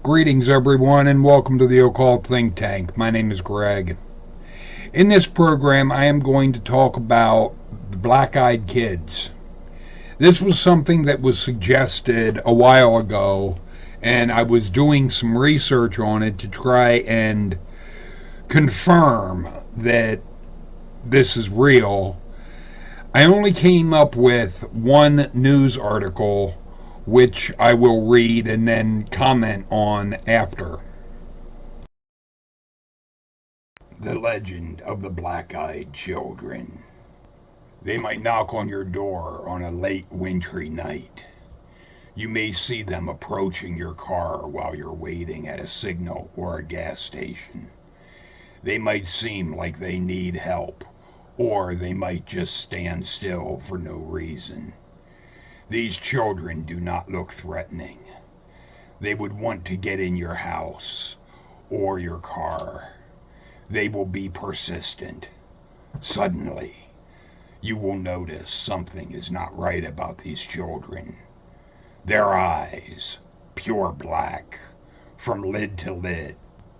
Greetings, everyone, and welcome to the Occult Think Tank. My name is Greg. In this program, I am going to talk about the Black Eyed Kids. This was something that was suggested a while ago, and I was doing some research on it to try and confirm that this is real. I only came up with one news article, which I will read and then comment on after. The legend of the black-eyed children. They might knock on your door on a late wintry night. You may see them approaching your car while you're waiting at a signal or a gas station. They might seem like they need help, or they might just stand still for no reason. These children do not look threatening. They would want to get in your house or your car. They will be persistent. Suddenly, you will notice something is not right about these children. Their eyes, pure black, from lid to lid,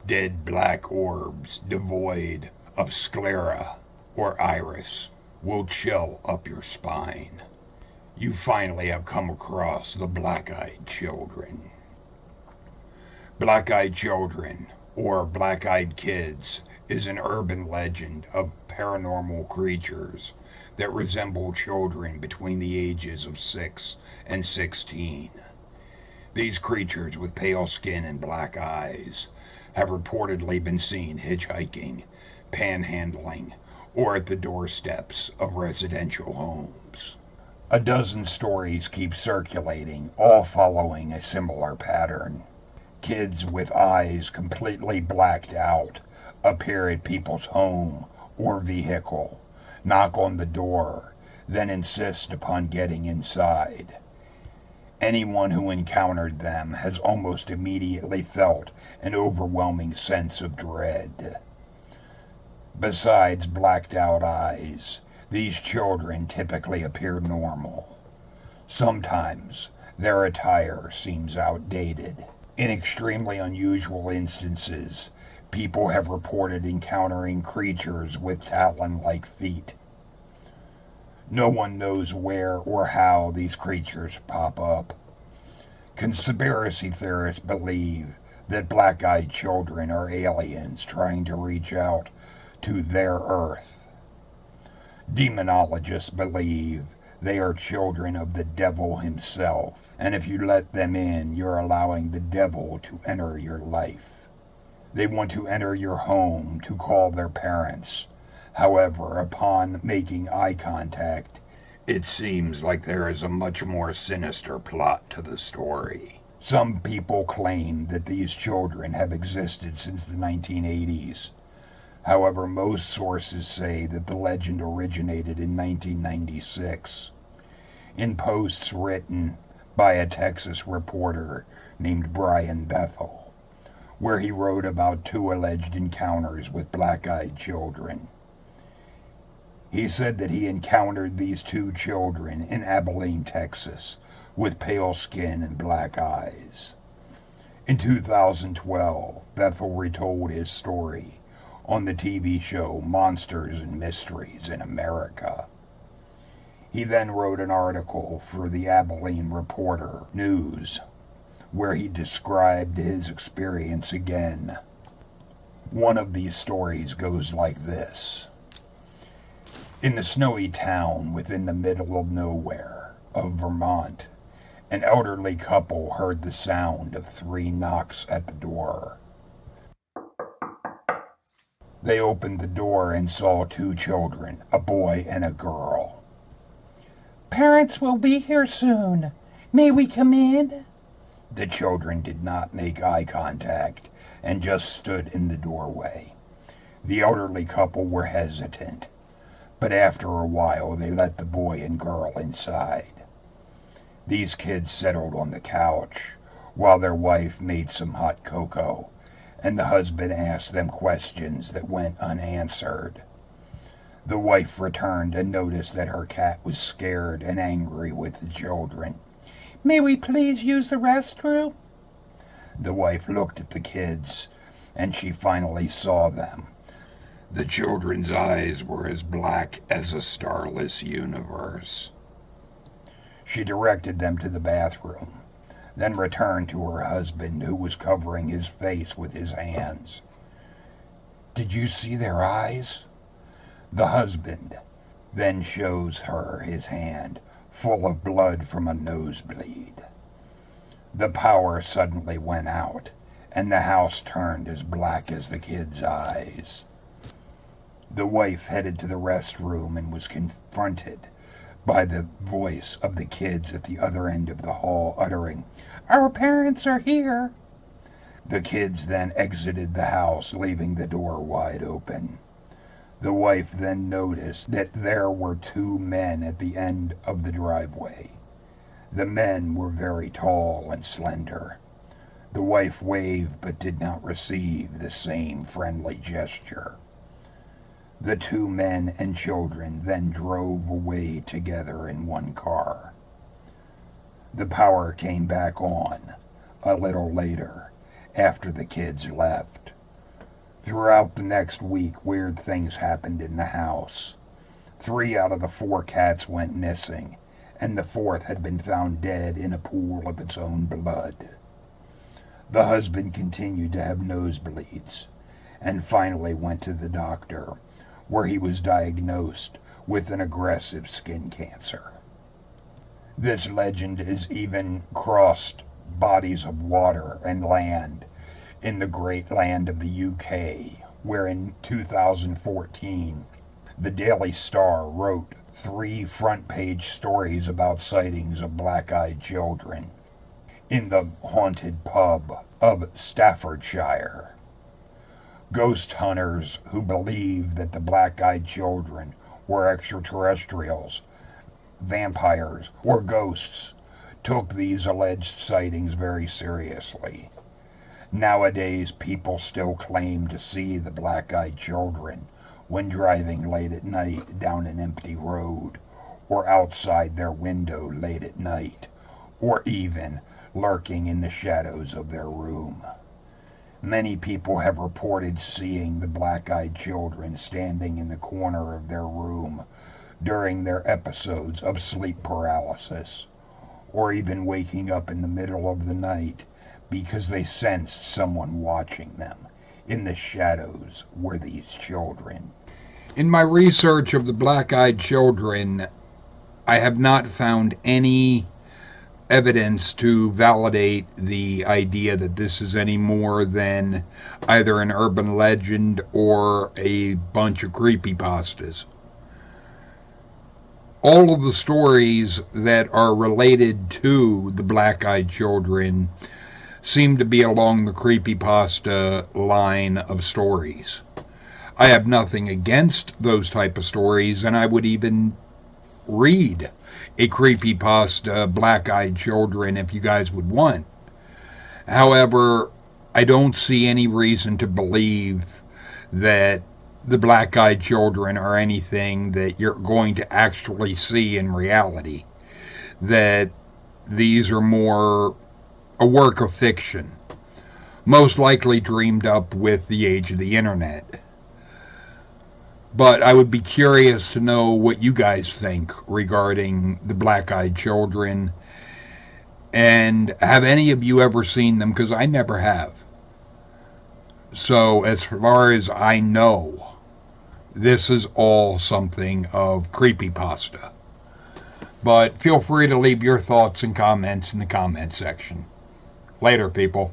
dead black orbs devoid of sclera or iris, will chill up your spine. You finally have come across the black-eyed children. Black-eyed children, or black-eyed kids, is an urban legend of paranormal creatures that resemble children between the ages of 6 and 16. These creatures with pale skin and black eyes have reportedly been seen hitchhiking, panhandling, or at the doorsteps of residential homes. A dozen stories keep circulating, all following a similar pattern. Kids with eyes completely blacked out appear at people's home or vehicle, knock on the door, then insist upon getting inside. Anyone who encountered them has almost immediately felt an overwhelming sense of dread. Besides blacked out eyes, these children typically appear normal. Sometimes their attire seems outdated. In extremely unusual instances, people have reported encountering creatures with talon-like feet. No one knows where or how these creatures pop up. Conspiracy theorists believe that black-eyed children are aliens trying to reach out to their Earth. Demonologists believe they are children of the devil himself, and if you let them in, you're allowing the devil to enter your life. They want to enter your home to call their parents. However, upon making eye contact, it seems like there is a much more sinister plot to the story. Some people claim that these children have existed since the 1980s. However, most sources say that the legend originated in 1996 in posts written by a Texas reporter named Brian Bethel, where he wrote about 2 alleged encounters with black-eyed children. He said that he encountered these 2 children in Abilene, Texas, with pale skin and black eyes. In 2012, Bethel retold his story on the TV show Monsters and Mysteries in America. He then wrote an article for the Abilene Reporter News, where he described his experience again. One of these stories goes like this. In the snowy town within the middle of nowhere of Vermont, an elderly couple heard the sound of 3 knocks at the door. They opened the door and saw 2 children, a boy and a girl. "Parents will be here soon. May we come in?" The children did not make eye contact and just stood in the doorway. The elderly couple were hesitant, but after a while they let the boy and girl inside. These kids settled on the couch while their wife made some hot cocoa, and the husband asked them questions that went unanswered. The wife returned and noticed that her cat was scared and angry with the children. "May we please use the restroom?" The wife looked at the kids, and she finally saw them. The children's eyes were as black as a starless universe. She directed them to the bathroom, then returned to her husband, who was covering his face with his hands. "Did you see their eyes?" The husband then shows her his hand, full of blood from a nosebleed. The power suddenly went out, and the house turned as black as the kids' eyes. The wife headed to the restroom and was confronted by the voice of the kids at the other end of the hall uttering, "Our parents are here." The kids then exited the house, leaving the door wide open. The wife then noticed that there were two men at the end of the driveway. The men were very tall and slender. The wife waved but did not receive the same friendly gesture. The two men and children then drove away together in one car. The power came back on a little later after the kids left. Throughout the next week, weird things happened in the house. 3 out of the 4 cats went missing, and the 4th had been found dead in a pool of its own blood. The husband continued to have nosebleeds, and finally went to the doctor, where he was diagnosed with an aggressive skin cancer. This legend has even crossed bodies of water and land in the great land of the UK, where in 2014, the Daily Star wrote 3 front-page stories about sightings of black-eyed children in the haunted pub of Staffordshire. Ghost hunters who believed that the black-eyed children were extraterrestrials, vampires, or ghosts took these alleged sightings very seriously. Nowadays, people still claim to see the black-eyed children when driving late at night down an empty road, or outside their window late at night, or even lurking in the shadows of their room. Many people have reported seeing the black-eyed children standing in the corner of their room during their episodes of sleep paralysis, or even waking up in the middle of the night because they sensed someone watching them. In the shadows were these children. In my research of the black-eyed children, I have not found any evidence to validate the idea that this is any more than either an urban legend or a bunch of creepypastas. All of the stories that are related to the black-eyed children seem to be along the creepypasta line of stories. I have nothing against those type of stories, and I would even read a creepypasta, black-eyed children, if you guys would want. However, I don't see any reason to believe that the black-eyed children are anything that you're going to actually see in reality. That these are more a work of fiction, most likely dreamed up with the age of the internet. But I would be curious to know what you guys think regarding the black-eyed children. And have any of you ever seen them? Because I never have. So as far as I know, this is all something of creepypasta. But feel free to leave your thoughts and comments in the comment section. Later, people.